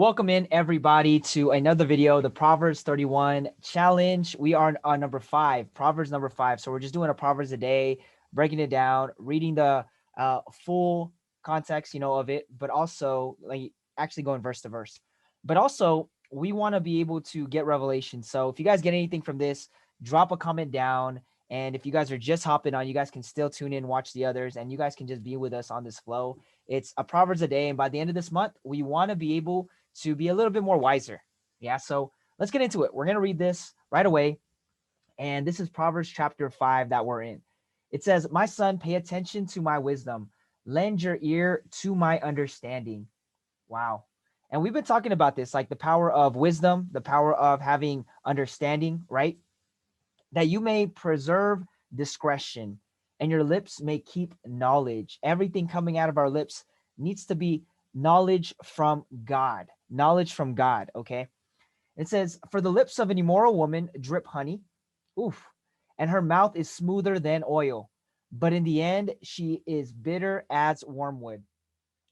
Welcome in everybody to another video, the Proverbs 31 challenge. We are on number 5, Proverbs number 5. So we're just doing a Proverbs a day, breaking it down, reading the full context, of it, but also like actually going verse to verse. But also we want to be able to get revelation. So if you guys get anything from this, drop a comment down. And if you guys are just hopping on, you guys can still tune in, watch the others, and you guys can just be with us on this flow. It's a Proverbs a day. And by the end of this month, we want to be able to be a little bit more wiser. Yeah. So let's get into it. We're going to read this right away. And this is Proverbs chapter 5 that we're in. It says, "My son, pay attention to my wisdom. Lend your ear to my understanding." Wow. And we've been talking about this, like the power of wisdom, the power of having understanding, right? That you may preserve discretion and your lips may keep knowledge. Everything coming out of our lips needs to be knowledge from God. Knowledge from God, okay? It says, "For the lips of an immoral woman drip honey, oof, and her mouth is smoother than oil, but in the end she is bitter as wormwood."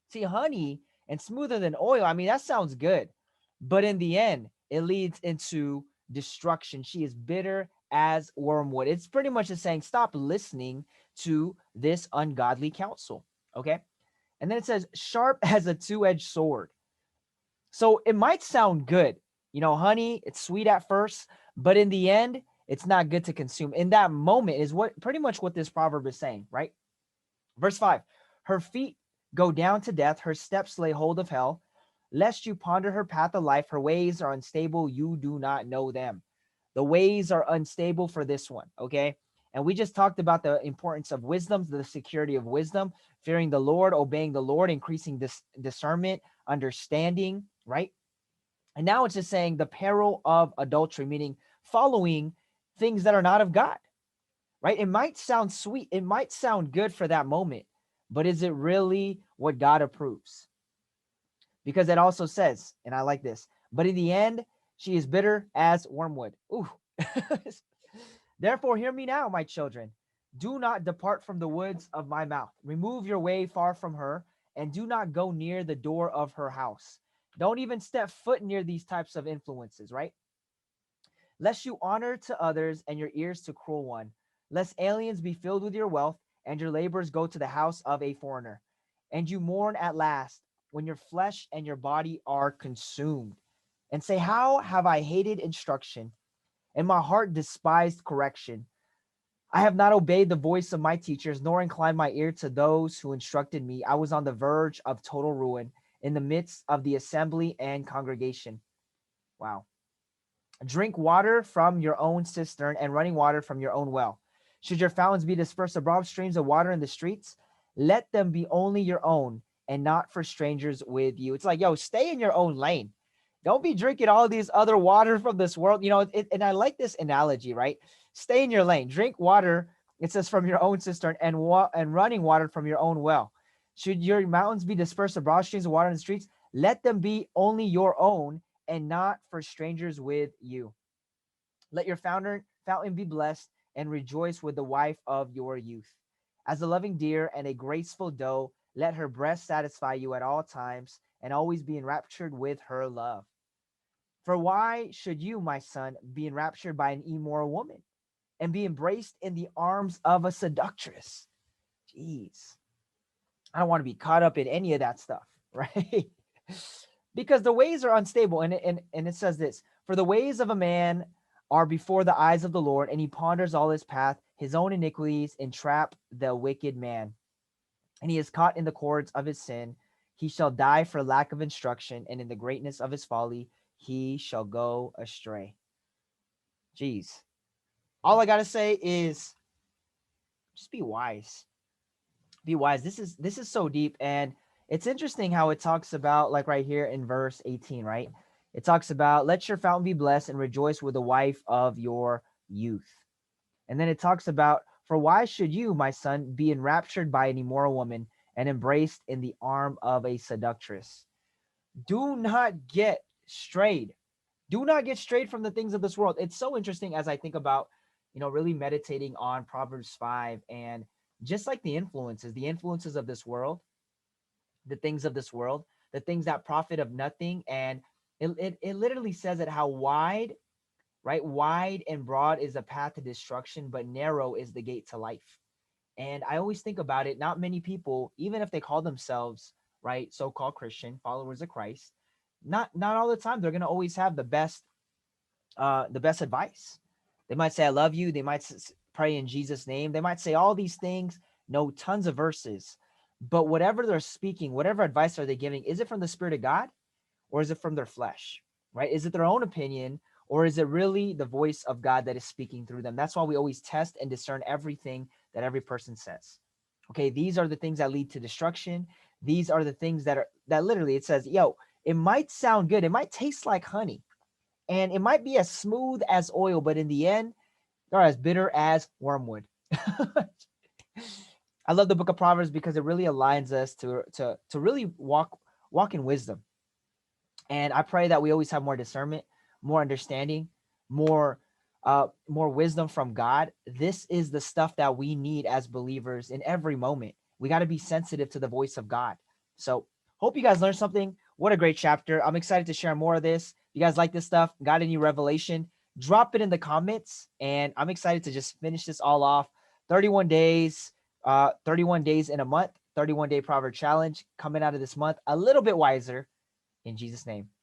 See, honey and smoother than oil, I mean, that sounds good, but in the end it leads into destruction. She is bitter as wormwood. It's pretty much just saying, stop listening to this ungodly counsel, okay? And then it says, "Sharp as a two-edged sword." So it might sound good. Honey, it's sweet at first, but in the end, it's not good to consume. In that moment is what pretty much what this proverb is saying, right? Verse 5, "Her feet go down to death, her steps lay hold of hell. Lest you ponder her path of life, her ways are unstable, you do not know them." The ways are unstable for this one, okay? And we just talked about the importance of wisdom, the security of wisdom, fearing the Lord, obeying the Lord, increasing this discernment, understanding, right? And now it's just saying the peril of adultery, meaning following things that are not of God, right? It might sound sweet. It might sound good for that moment, but is it really what God approves? Because it also says, and I like this, "But in the end, she is bitter as wormwood." Ooh. "Therefore, hear me now, my children. Do not depart from the woods of my mouth. Remove your way far from her, and do not go near the door of her house." Don't even step foot near these types of influences, right? "Lest you honor to others and your ears to cruel one, lest aliens be filled with your wealth and your labors go to the house of a foreigner, and you mourn at last when your flesh and your body are consumed, and say, how have I hated instruction, and my heart despised correction. I have not obeyed the voice of my teachers, nor inclined my ear to those who instructed me. I was on the verge of total ruin in the midst of the assembly and congregation." Wow. "Drink water from your own cistern and running water from your own well. Should your fountains be dispersed abroad, streams of water in the streets, let them be only your own and not for strangers with you." It's like, yo, stay in your own lane. Don't be drinking all these other water from this world. And I like this analogy, right? Stay in your lane. Drink water, it says, from your own cistern and running water from your own well. Should your mountains be dispersed abroad, streams of water in the streets, let them be only your own and not for strangers with you. Let your fountain be blessed and rejoice with the wife of your youth. As a loving deer and a graceful doe, let her breast satisfy you at all times and always be enraptured with her love. For why should you, my son, be enraptured by an immoral woman and be embraced in the arms of a seductress? Jeez, I don't want to be caught up in any of that stuff, right? Because the ways are unstable. And it says this, "For the ways of a man are before the eyes of the Lord, and he ponders all his path. His own iniquities entrap the wicked man, and he is caught in the cords of his sin. He shall die for lack of instruction, and in the greatness of his folly he shall go astray." Jeez. All I gotta say is just be wise. Be wise. This is so deep, and it's interesting how it talks about, like right here in verse 18, right? It talks about, "Let your fountain be blessed and rejoice with the wife of your youth." And then it talks about, "For why should you, my son, be enraptured by an immoral woman and embraced in the arm of a seductress?" Do not get strayed. Do not get strayed from the things of this world. It's so interesting as I think about, really meditating on Proverbs 5 and just like the influences of this world, the things of this world. the things that profit of nothing. And it literally says it how wide, right? Wide and broad is the path to destruction, but narrow is the gate to life. And I always think about it, not many people, even if they call themselves, right, so-called Christian, followers of Christ, not all the time they're going to always have the best advice. They might say I love you, they might pray in Jesus name, they might say all these things, know tons of verses. But whatever they're speaking, whatever advice are they giving, is it from the Spirit of God or is it from their flesh? Right? Is it their own opinion or is it really the voice of God that is speaking through them? That's why we always test and discern everything that every person says. Okay, these are the things that lead to destruction. These are the things that literally it says, yo, it might sound good, it might taste like honey, and it might be as smooth as oil, but in the end, they're as bitter as wormwood. I love the book of Proverbs because it really aligns us to really walk in wisdom. And I pray that we always have more discernment, more understanding, more wisdom from God. This is the stuff that we need as believers in every moment. We got to be sensitive to the voice of God. So hope you guys learned something. What a great chapter. I'm excited to share more of this. You guys like this stuff? Got any revelation? Drop it in the comments. And I'm excited to just finish this all off. 31 days, 31 days in a month, 31-day proverb challenge coming out of this month, a little bit wiser in Jesus' name.